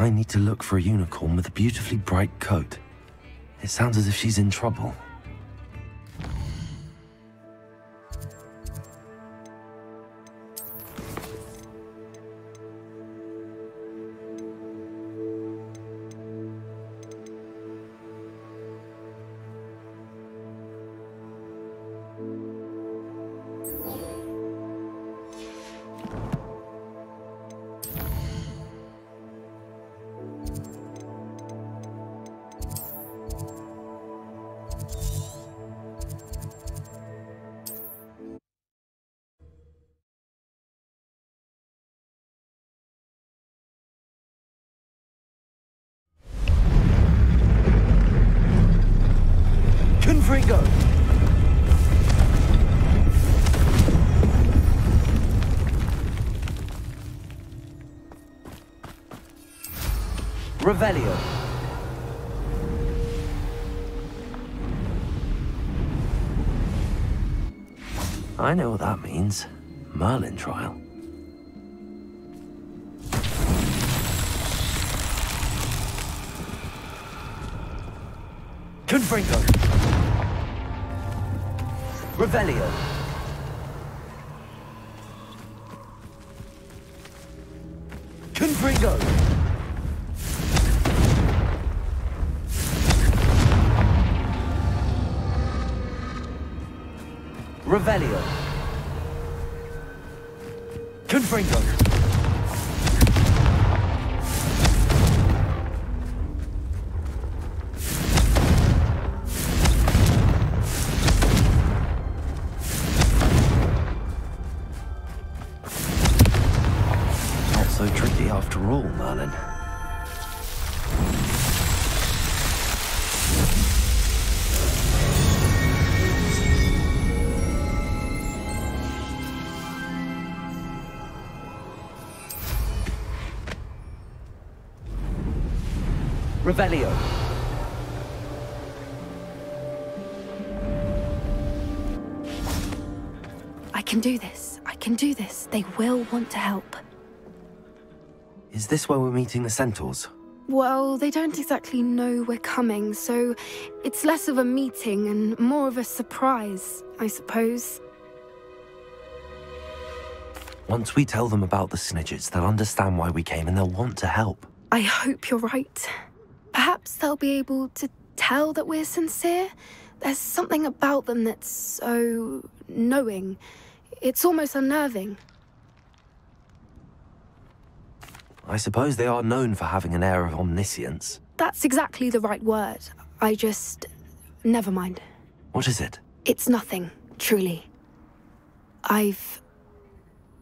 I need to look for a unicorn with a beautifully bright coat. It sounds as if she's in trouble. Confringo! Revelio. I know what that means. Merlin trial. Confringo. Revelio. Confringo. Revelio. Confringo. Not so tricky after all, Merlin. Revelio. I can do this. I can do this. They will want to help. Is this where we're meeting the Centaurs? Well, they don't exactly know we're coming, so it's less of a meeting and more of a surprise, I suppose. Once we tell them about the Snidgets, they'll understand why we came and they'll want to help. I hope you're right. Perhaps they'll be able to tell that we're sincere. There's something about them that's so knowing. It's almost unnerving. I suppose they are known for having an air of omniscience. That's exactly the right word. I just... never mind. What is it? It's nothing, truly.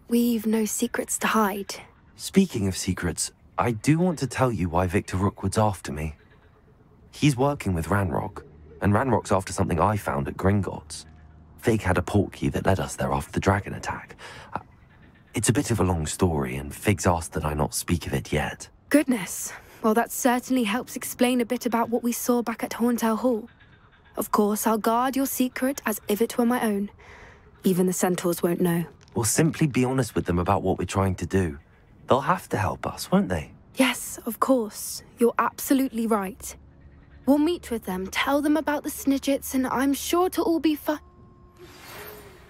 We've no secrets to hide. Speaking of secrets, I do want to tell you why Victor Rookwood's after me. He's working with Ranrock, and Ranrock's after something I found at Gringotts. Fig had a portkey that led us there after the dragon attack. It's a bit of a long story, and Fig's asked that I not speak of it yet. Goodness. Well, that certainly helps explain a bit about what we saw back at Horntail Hall. Of course, I'll guard your secret as if it were my own. Even the Centaurs won't know. We'll simply be honest with them about what we're trying to do. They'll have to help us, won't they? Yes, of course. You're absolutely right. We'll meet with them, tell them about the Snidgets, and I'm sure it'll all be fine.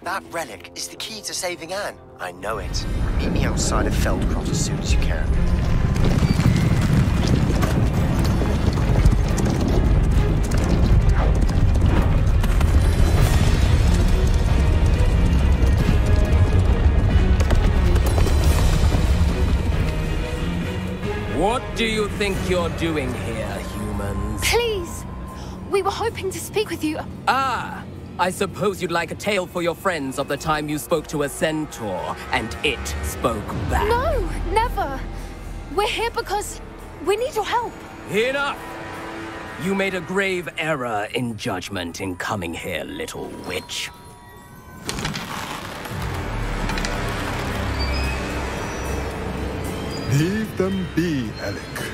That relic is the key to saving Anne. I know it. Meet me outside of Feldcroft as soon as you can. What do you think you're doing here, humans? Please! We were hoping to speak with you. Ah! I suppose you'd like a tale for your friends of the time you spoke to a centaur, and it spoke back. No, never. We're here because we need your help. Enough! You made a grave error in judgment in coming here, little witch. Leave them be, Alec.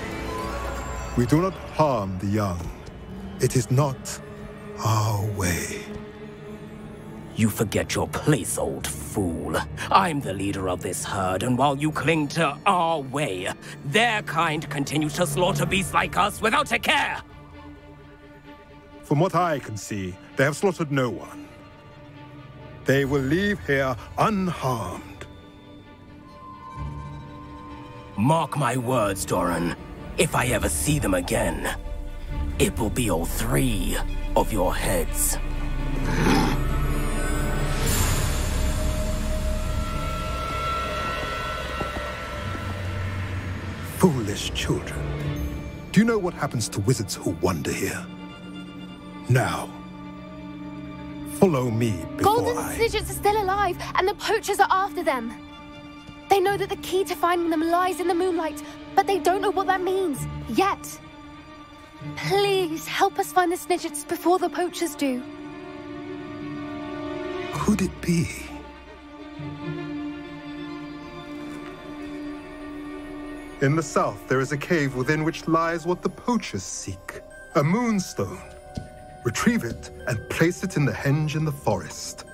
We do not harm the young. It is not our way. You forget your place, old fool. I'm the leader of this herd, and while you cling to our way, their kind continue to slaughter beasts like us without a care! From what I can see, they have slaughtered no one. They will leave here unharmed. Mark my words, Doran. If I ever see them again, it will be all 3 of your heads. Foolish children. Do you know what happens to wizards who wander here? Now, follow me before Golden Snidgets are still alive, and the poachers are after them. They know that the key to finding them lies in the moonlight, but they don't know what that means, yet. Please, help us find the Snidgets before the poachers do. Could it be? In the south, there is a cave within which lies what the poachers seek. A moonstone. Retrieve it and place it in the henge in the forest.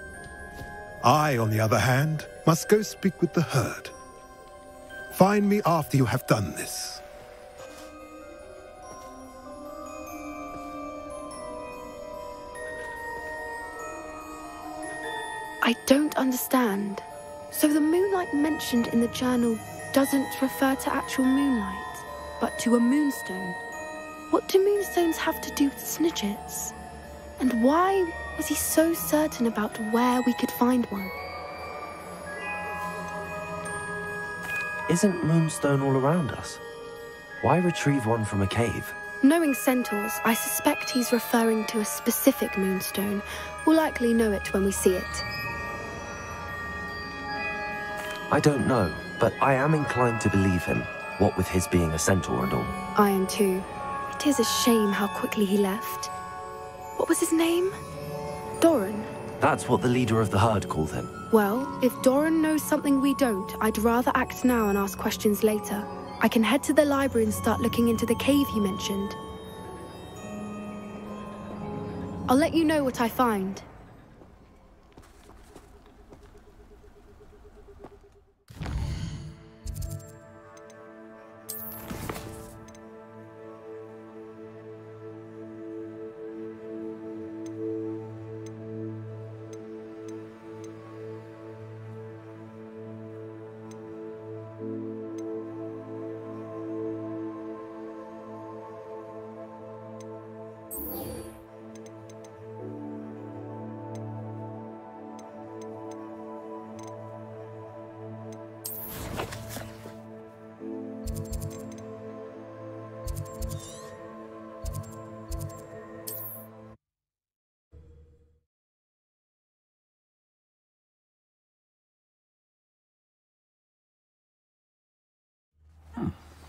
I, on the other hand, must go speak with the herd. Find me after you have done this. I don't understand. So the moonlight mentioned in the journal doesn't refer to actual moonlight, but to a moonstone. What do moonstones have to do with Snidgets? And why was he so certain about where we could find one? Isn't Moonstone all around us? Why retrieve one from a cave? Knowing centaurs, I suspect he's referring to a specific moonstone. We'll likely know it when we see it. I don't know, but I am inclined to believe him, what with his being a centaur and all. I am too. It is a shame how quickly he left. What was his name? Doran? That's what the leader of the herd called him. Well, if Doran knows something we don't, I'd rather act now and ask questions later. I can head to the library and start looking into the cave you mentioned. I'll let you know what I find.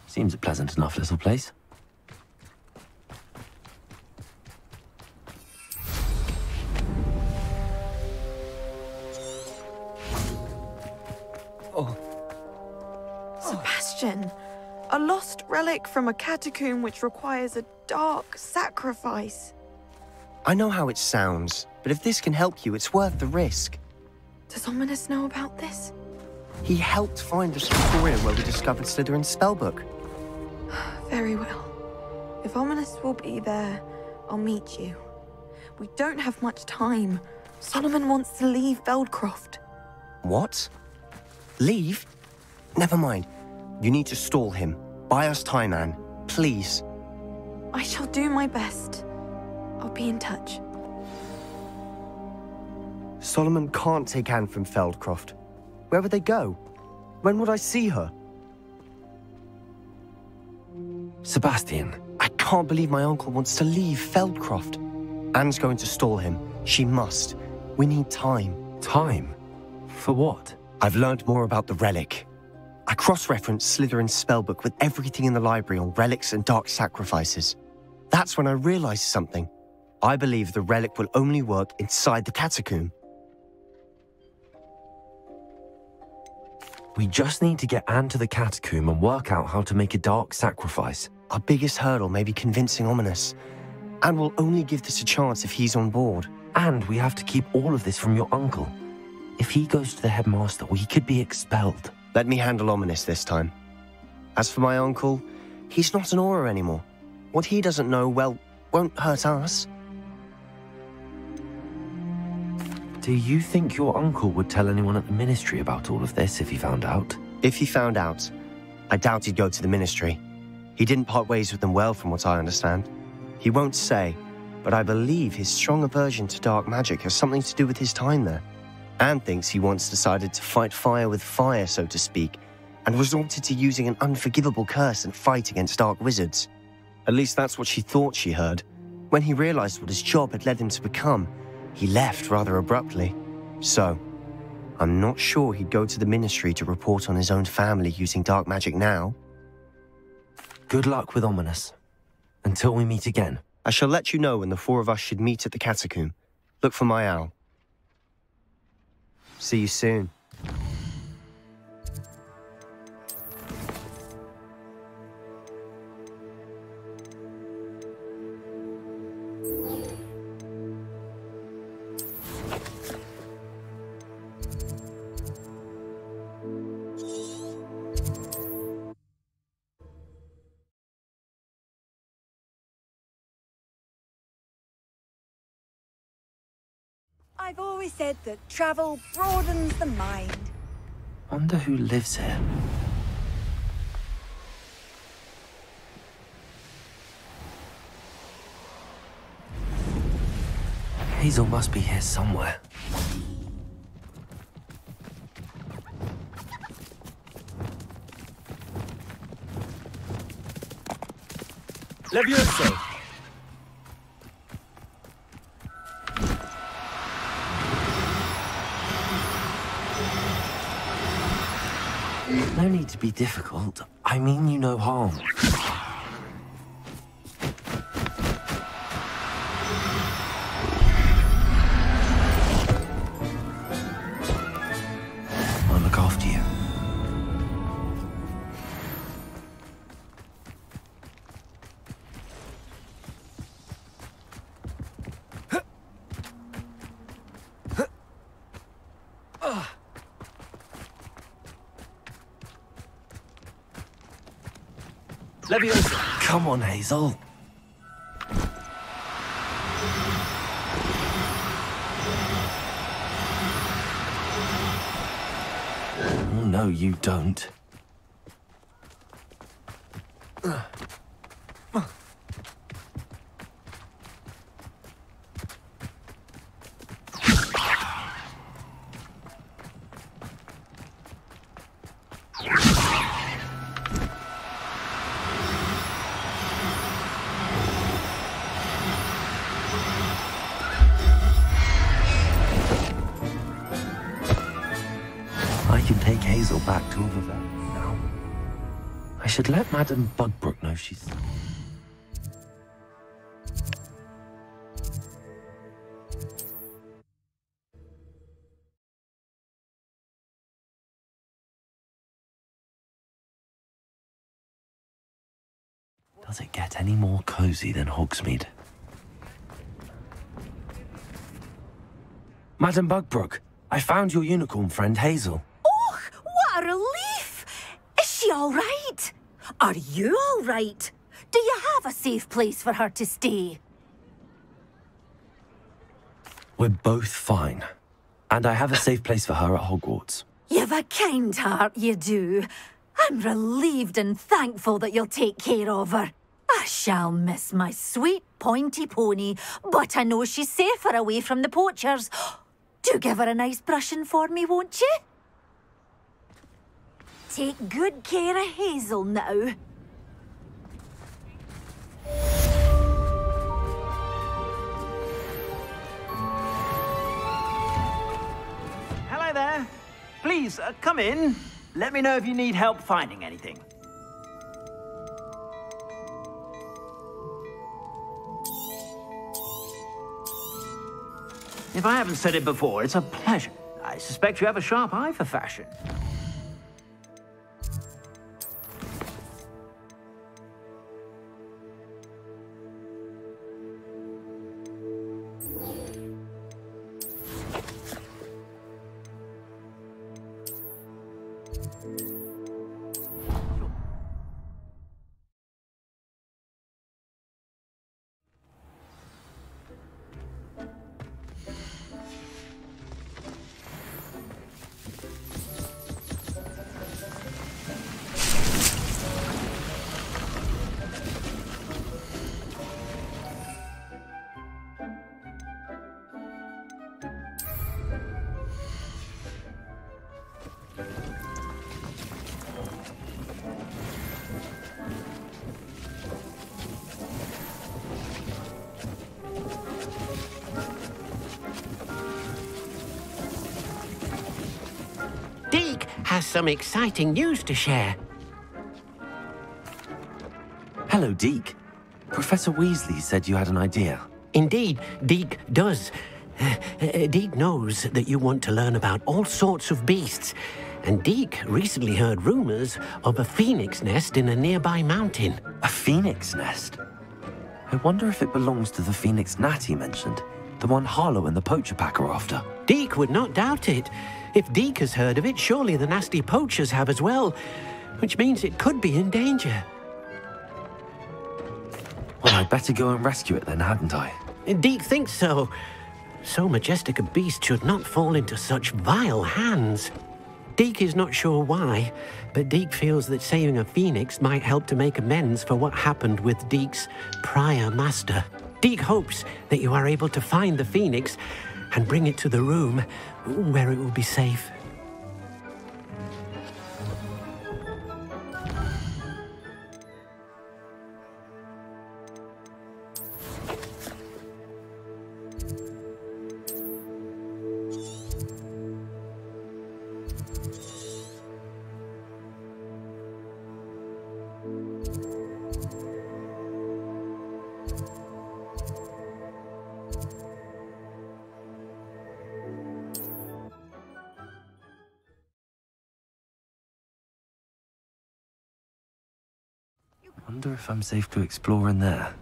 Seems a pleasant enough little place. Sebastian, a lost relic from a catacomb which requires a dark sacrifice. I know how it sounds, but if this can help you, it's worth the risk. Does Ominis know about this? He helped find the scriptorium where we discovered Slytherin's spellbook. Very well. If Ominis will be there, I'll meet you. We don't have much time. Solomon wants to leave Feldcroft. What? Leave? Never mind. You need to stall him. Buy us time, Anne. Please. I shall do my best. I'll be in touch. Solomon can't take Anne from Feldcroft. Where would they go? When would I see her? Sebastian. I can't believe my uncle wants to leave Feldcroft. Anne's going to stall him. She must. We need time. Time? For what? I've learned more about the relic. I cross-referenced Slytherin's spellbook with everything in the library on relics and dark sacrifices. That's when I realized something. I believe the relic will only work inside the catacomb. We just need to get Anne to the catacomb and work out how to make a dark sacrifice. Our biggest hurdle may be convincing Ominis. Anne will only give this a chance if he's on board. And we have to keep all of this from your uncle. If he goes to the headmaster, we could be expelled. Let me handle Ominous this time. As for my uncle, he's not an Auror anymore. What he doesn't know, well, won't hurt us. Do you think your uncle would tell anyone at the Ministry about all of this if he found out? If he found out, I doubt he'd go to the Ministry. He didn't part ways with them well, from what I understand. He won't say, but I believe his strong aversion to dark magic has something to do with his time there. Anne thinks he once decided to fight fire with fire, so to speak, and resorted to using an unforgivable curse and fight against dark wizards. At least that's what she thought she heard. When he realized what his job had led him to become, he left rather abruptly. So, I'm not sure he'd go to the Ministry to report on his own family using dark magic now. Good luck with Ominous. Until we meet again. I shall let you know when the four of us should meet at the catacomb. Look for my owl. See you soon. I've always said that travel broadens the mind. Wonder who lives here. Hazel must be here somewhere. Levioso! No need to be difficult. I mean you no harm. I'll look after you. Leviosa! Come on, Hazel. Oh, no, you don't. I can take Hazel back to Overvale now. I should let Madame Bugbrook know she's... Does it get any more cozy than Hogsmeade? Madame Bugbrook, I found your unicorn friend Hazel. Oh, what a relief! Is she all right? Are you all right? Do you have a safe place for her to stay? We're both fine. And I have a safe place for her at Hogwarts. You've a kind heart, you do. I'm relieved and thankful that you'll take care of her. I shall miss my sweet pointy pony, but I know she's safer away from the poachers. Do give her a nice brushing for me, won't you? Take good care of Hazel now. Hello there. Please, come in. Let me know if you need help finding anything. If I haven't said it before, it's a pleasure. I suspect you have a sharp eye for fashion. has some exciting news to share. Hello, Deke. Professor Weasley said you had an idea. Indeed, Deke does. Deke knows that you want to learn about all sorts of beasts, and Deke recently heard rumors of a phoenix nest in a nearby mountain. A phoenix nest? I wonder if it belongs to the phoenix gnat he mentioned, the one Harlow and the poacher pack are after. Deke would not doubt it. If Deke has heard of it, surely the nasty poachers have as well, which means it could be in danger. Well, I'd better go and rescue it then, hadn't I? Deke thinks so. So majestic a beast should not fall into such vile hands. Deke is not sure why, but Deke feels that saving a phoenix might help to make amends for what happened with Deke's prior master. Deke hopes that you are able to find the phoenix and bring it to the room where it will be safe. Wonder if I'm safe to explore in there.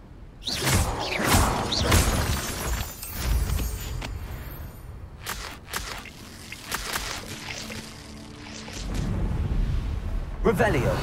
Revelio.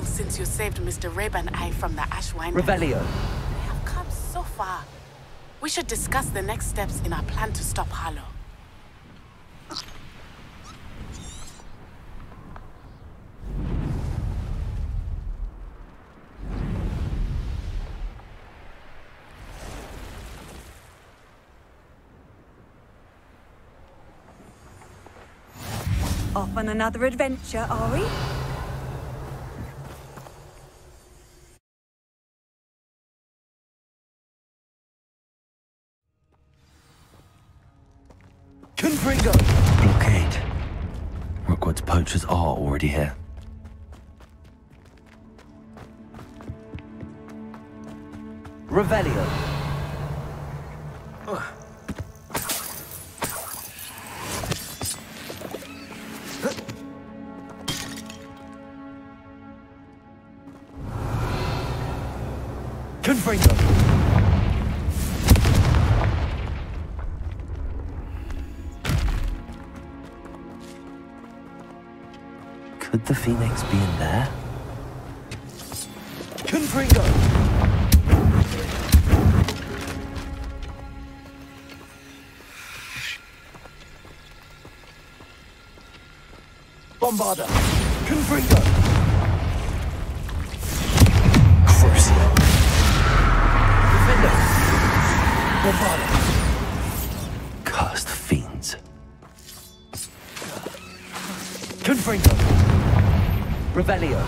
Since you saved Mr. Rabe and I from the Ashwine. Revelio. We have come so far. We should discuss the next steps in our plan to stop Harlow. Off on another adventure, are we? Confringo! Blockade. Rookwood's poachers are already here. Revelio. Confringo. Could the phoenix be in there? Confringo! Bombarda! Confringo! Crucio! Defender! Bombarda! Cursed fiends. Confringo! Revelio.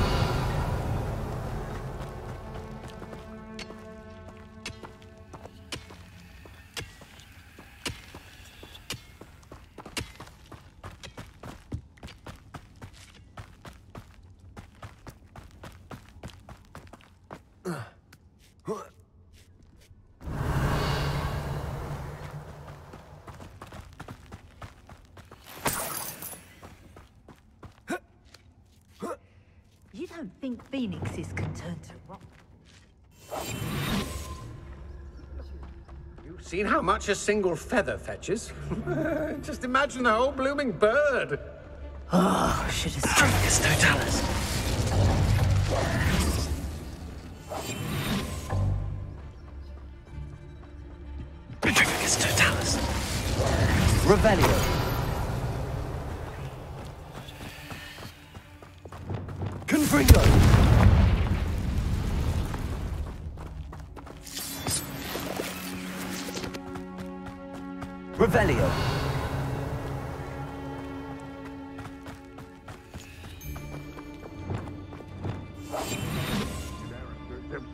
You don't think phoenixes can turn to rock? You've seen how much a single feather fetches? Just imagine the whole blooming bird. Oh, should have Petrificus totalis. Petrificus totalis. Revelio. Revelio.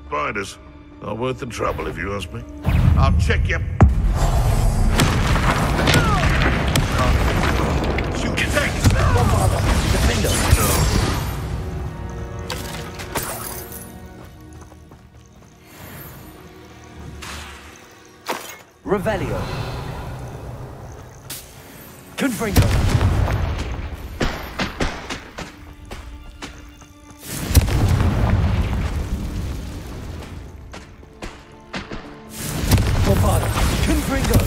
Spiders. Not worth the trouble, if you ask me. I'll check you. Shoot, take! Defender. Revelio. Confringo. Bombada. Confringo.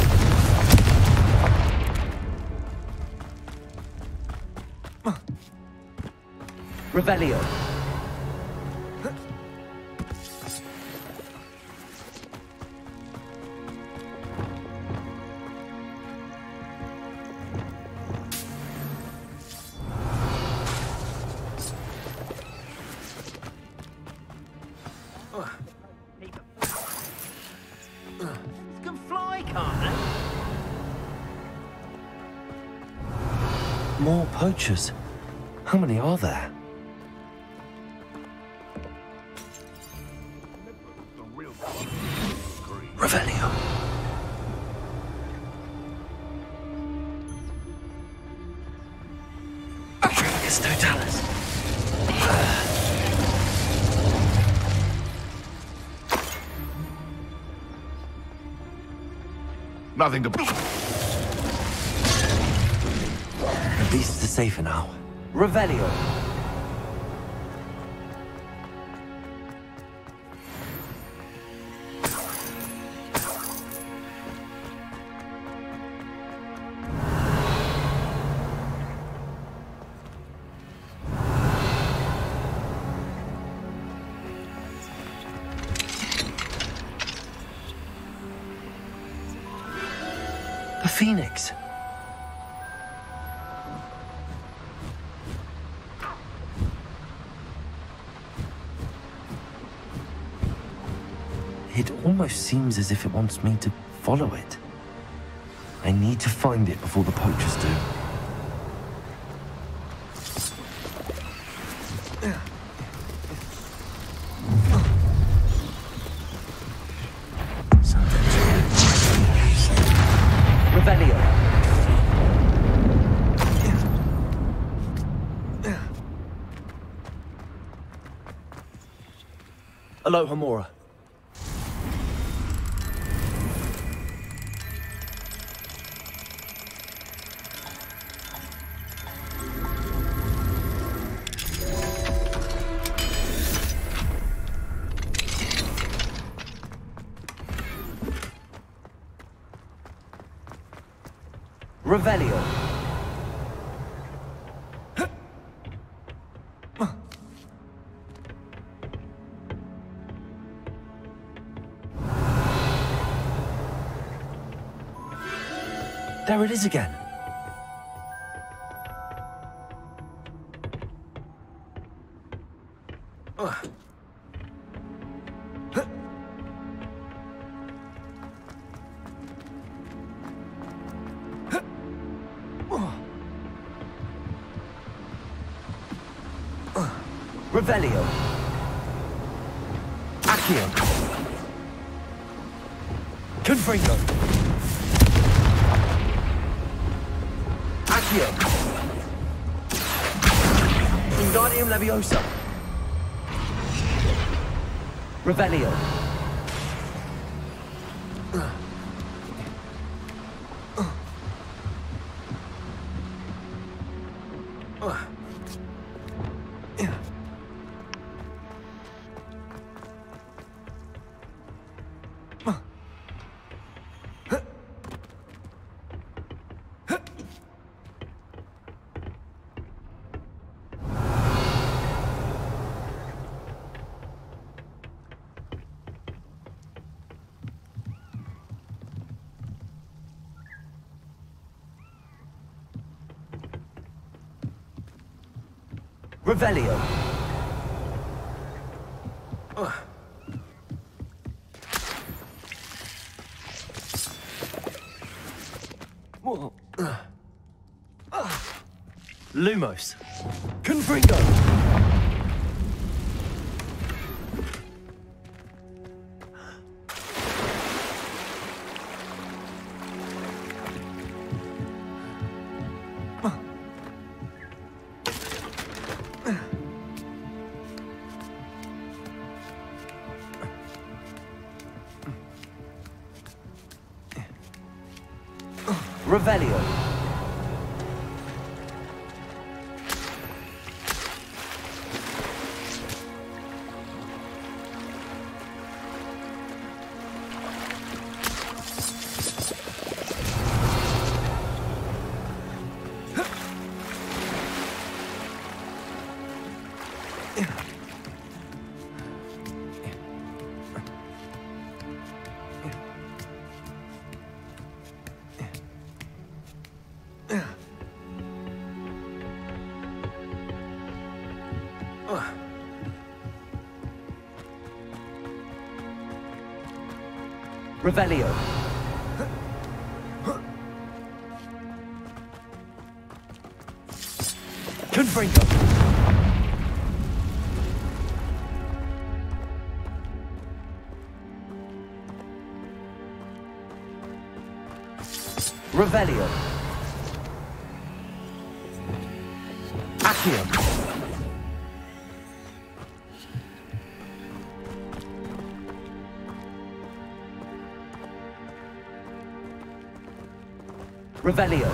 Revelio. Can fly, can't they? More poachers. How many are there? Revelio. Dragus Totalis. Nothing to... The beasts are safer now. Revelio. The Phoenix. It almost seems as if it wants me to follow it. I need to find it before the poachers do. Revelio. Aloha Mora. Revelio. There it is again. Revelio. Accio. Confringo. Accio. Wingardium Leviosa. Revelio. Revelio. Lumos. Confringo. Revelio. Revelio. Confringo. Revelio. Accio. Revelio.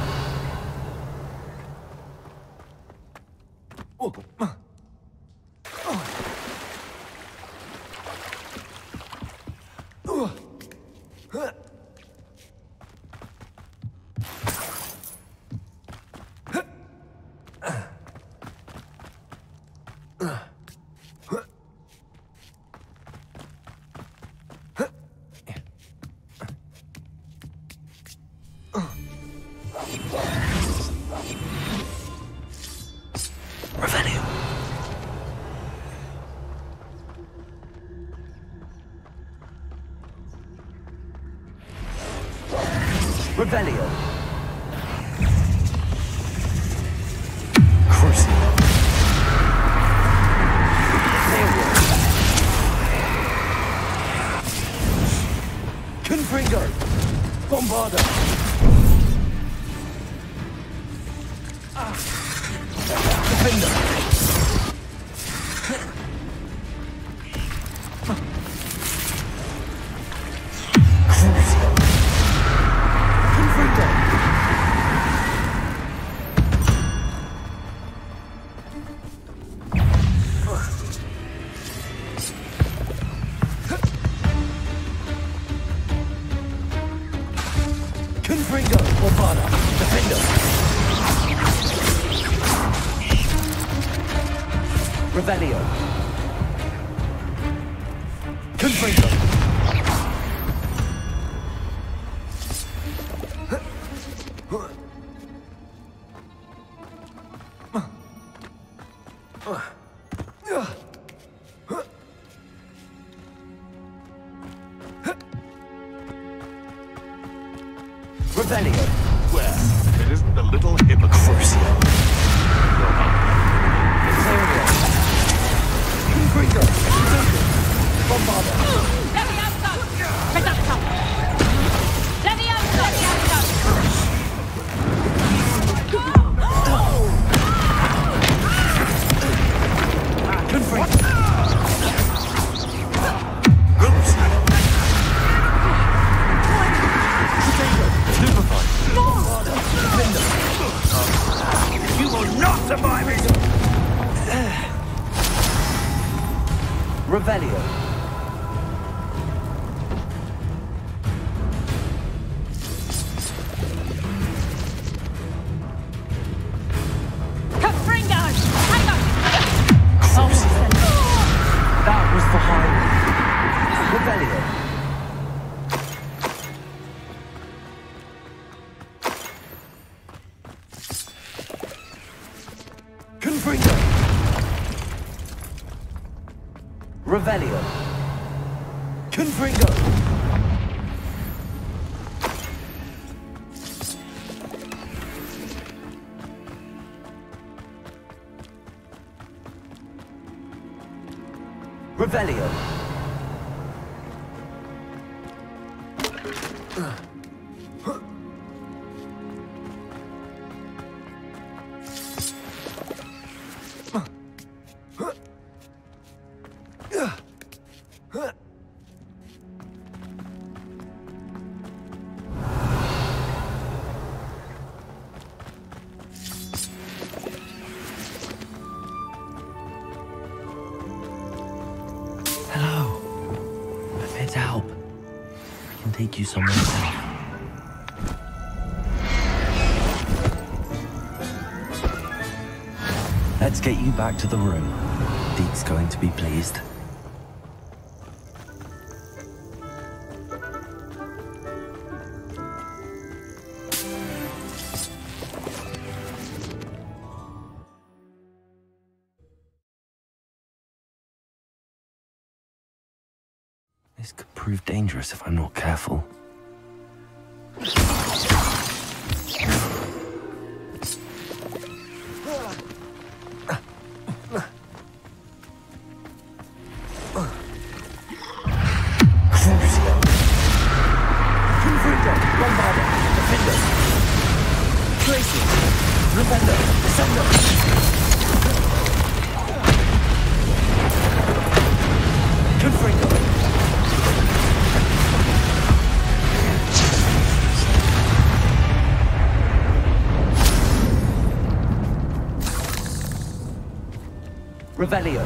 Revelio. Crucio. Confringo. Bombarda. Defender. Confringo, Bombarda, Defender. Revelio. Confringo. Revelio. Well, it isn't a little hypocrite. Crucio. Confringo. Bombarda. You will not survive it! Revelio. Confringo! That was the highway. Revelio. Confringo. Revelio. Confringo. Revelio. Help. I can take you somewhere safe. Let's get you back to the room. Deke's going to be pleased. This could prove dangerous if I'm not careful. Revelio.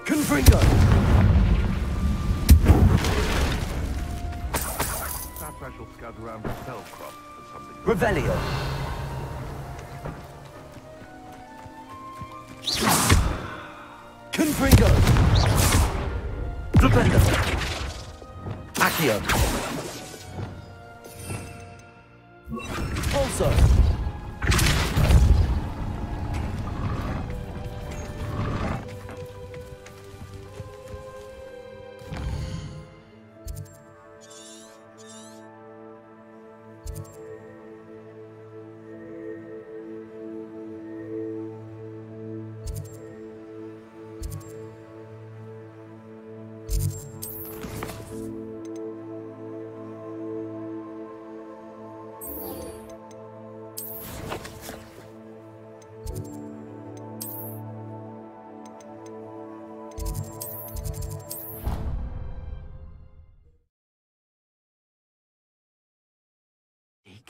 Confringo. Perhaps I shall scout around the Spellcroft for something. Revelio. Confringo. Flipendo. Accio. Also.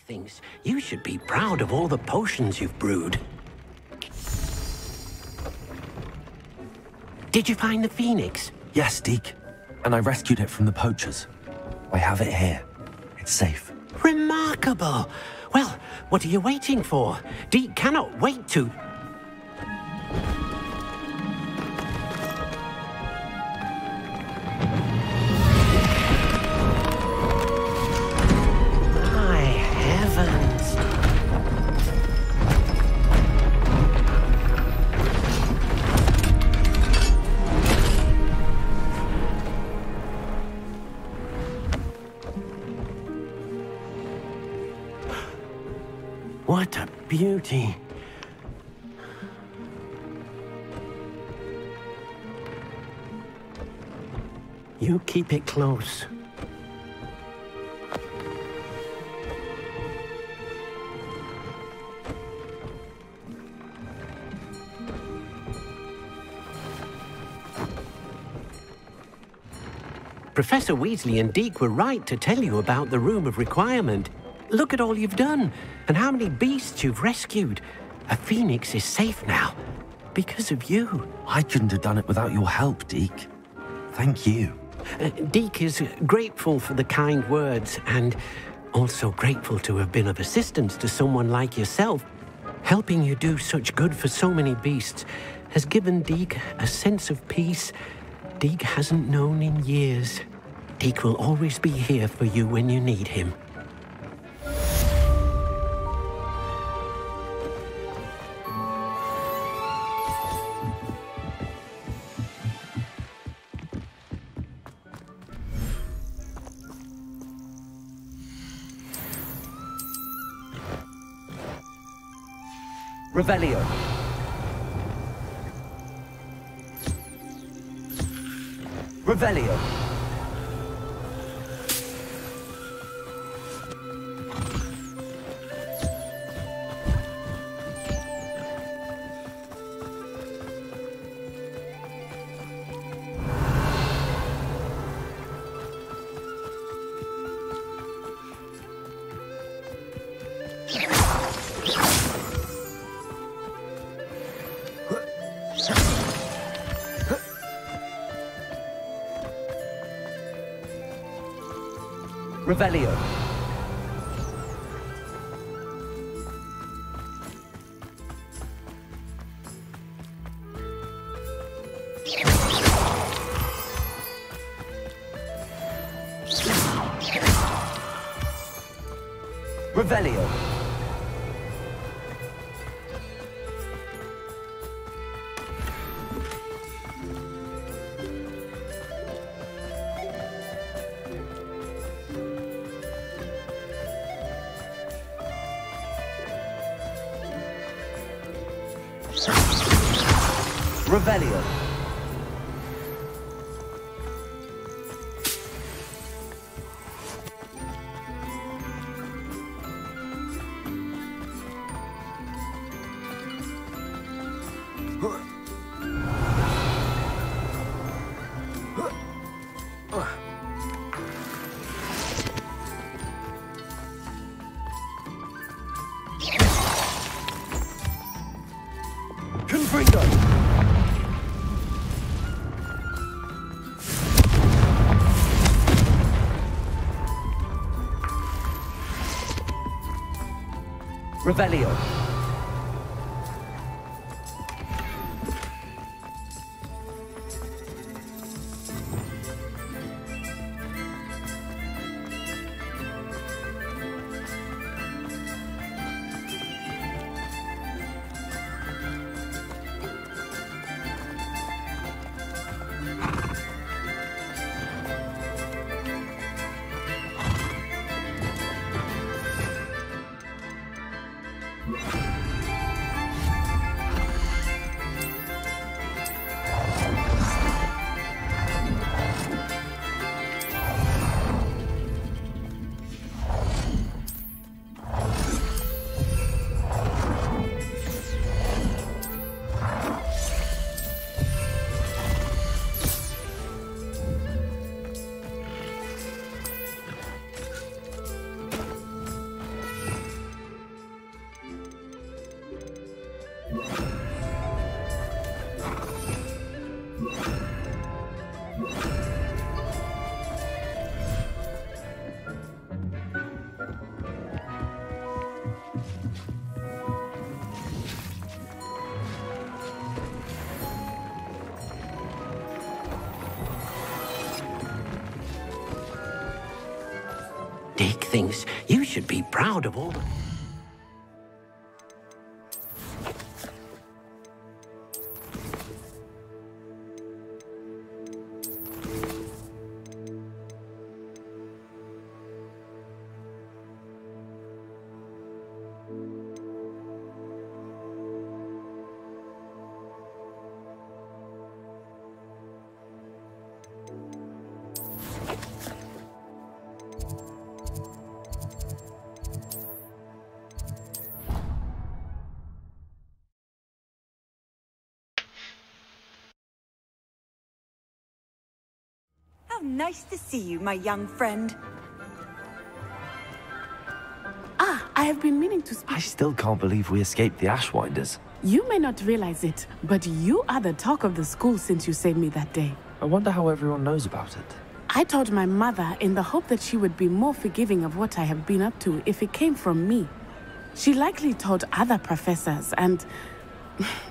Thinks you should be proud of all the potions you've brewed. Did you find the Phoenix? Yes, Deke. And I rescued it from the poachers. I have it here. It's safe. Remarkable! Well, what are you waiting for? Deke cannot wait to... What a beauty. You keep it close. Professor Weasley and Deke were right to tell you about the Room of Requirement. Look at all you've done, and how many beasts you've rescued. A phoenix is safe now, because of you. I couldn't have done it without your help, Deke. Thank you. Deke is grateful for the kind words, and also grateful to have been of assistance to someone like yourself. Helping you do such good for so many beasts has given Deke a sense of peace Deke hasn't known in years. Deke will always be here for you when you need him. Revelio. Revelio. Revelio. Revelio. Revelio. Confringo. Revelio. Deek thinks you should be proud of all the... How nice to see you, my young friend. Ah, I have been meaning to speak. I still can't believe we escaped the Ashwinders. You may not realize it, but you are the talk of the school since you saved me that day. I wonder how everyone knows about it. I told my mother in the hope that she would be more forgiving of what I have been up to if it came from me. She likely told other professors, and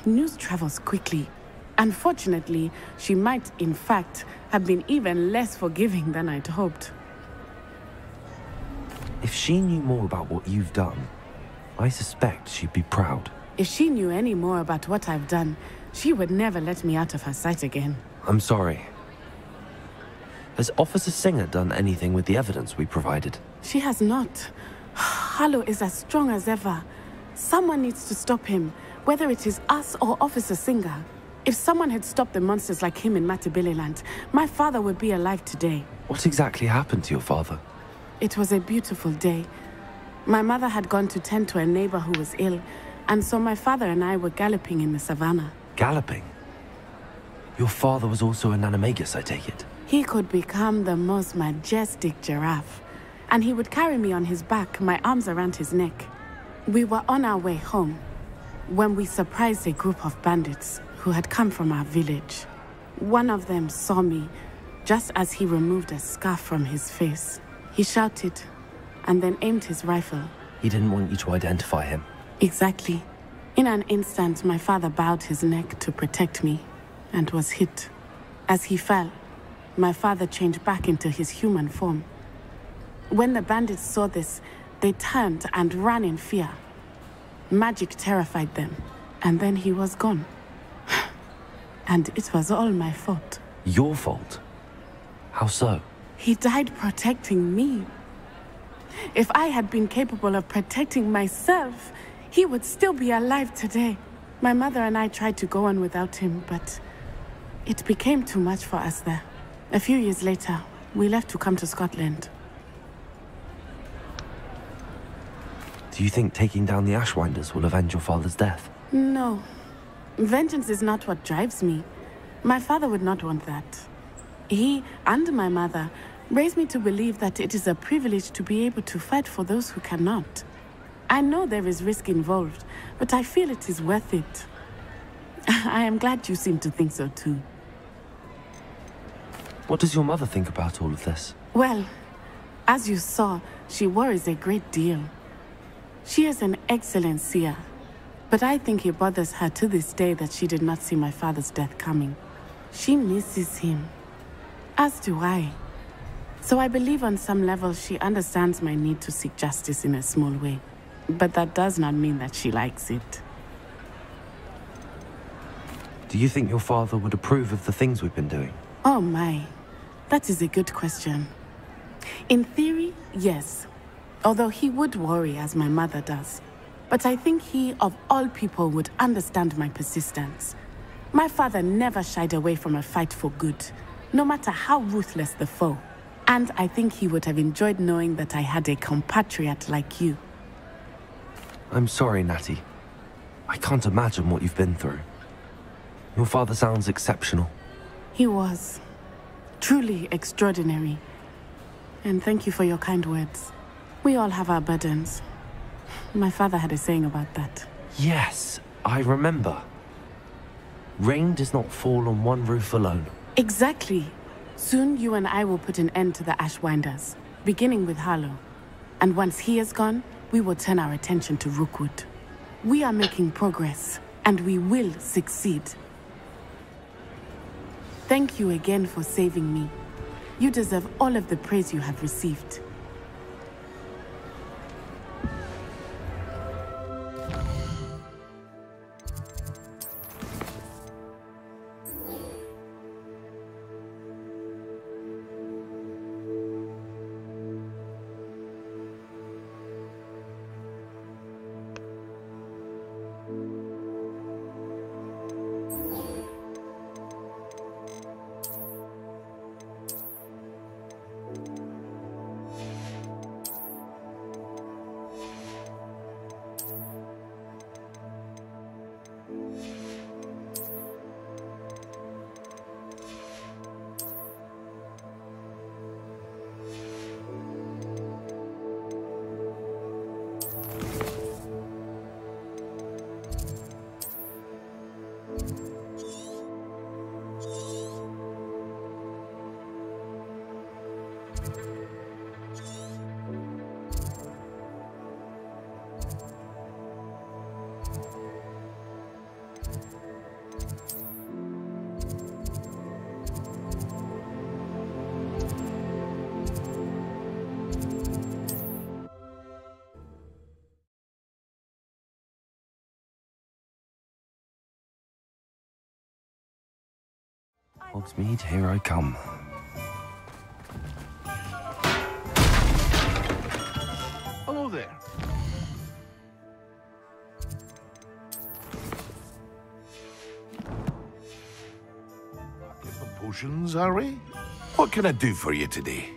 news travels quickly. Unfortunately, she might, in fact, have been even less forgiving than I'd hoped. If she knew more about what you've done, I suspect she'd be proud. If she knew any more about what I've done, she would never let me out of her sight again. I'm sorry. Has Officer Singer done anything with the evidence we provided? She has not. Harlow is as strong as ever. Someone needs to stop him. Whether it is us or Officer Singer, if someone had stopped the monsters like him in Matabeleland, my father would be alive today. What exactly happened to your father? It was a beautiful day. My mother had gone to tend to a neighbor who was ill, and so my father and I were galloping in the savannah. Galloping? Your father was also an animagus, I take it? He could become the most majestic giraffe, and he would carry me on his back, my arms around his neck. We were on our way home when we surprised a group of bandits who had come from our village. One of them saw me just as he removed a scarf from his face. He shouted and then aimed his rifle. He didn't want you to identify him. Exactly. In an instant, my father bowed his neck to protect me and was hit. As he fell, my father changed back into his human form. When the bandits saw this, they turned and ran in fear. Magic terrified them, and then he was gone. And it was all my fault. Your fault? How so? He died protecting me. If I had been capable of protecting myself, he would still be alive today. My mother and I tried to go on without him, but it became too much for us there. A few years later, we left to come to Scotland. Do you think taking down the Ashwinders will avenge your father's death? No. Vengeance is not what drives me. My father would not want that. He and my mother raised me to believe that it is a privilege to be able to fight for those who cannot. I know there is risk involved, but I feel it is worth it. I am glad you seem to think so too. What does your mother think about all of this? Well, as you saw, she worries a great deal. She is an excellent seer, but I think it bothers her to this day that she did not see my father's death coming. She misses him, as do I. So I believe on some level she understands my need to seek justice in a small way. But that does not mean that she likes it. Do you think your father would approve of the things we've been doing? Oh my, that is a good question. In theory, yes. Although he would worry as my mother does. But I think he, of all people, would understand my persistence. My father never shied away from a fight for good, no matter how ruthless the foe. And I think he would have enjoyed knowing that I had a compatriot like you. I'm sorry, Natty. I can't imagine what you've been through. Your father sounds exceptional. He was. Truly extraordinary. And thank you for your kind words. We all have our burdens. My father had a saying about that. Yes, I remember. Rain does not fall on one roof alone. Exactly. Soon you and I will put an end to the Ashwinders, beginning with Harlow. And once he is gone, we will turn our attention to Rookwood. We are making progress, and we will succeed. Thank you again for saving me. You deserve all of the praise you have received. Hogsmeade, here I come. Hello there. potions, are we? What can I do for you today?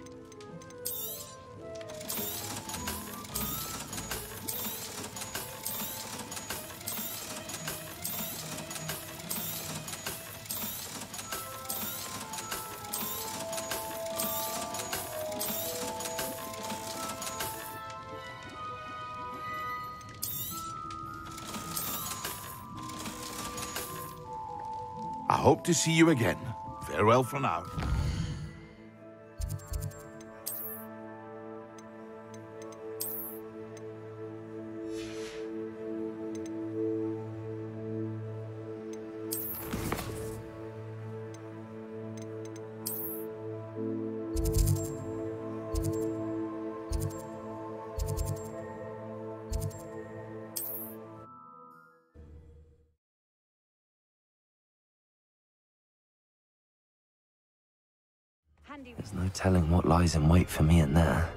I hope to see you again. Farewell for now. There's no telling what lies in wait for me in there.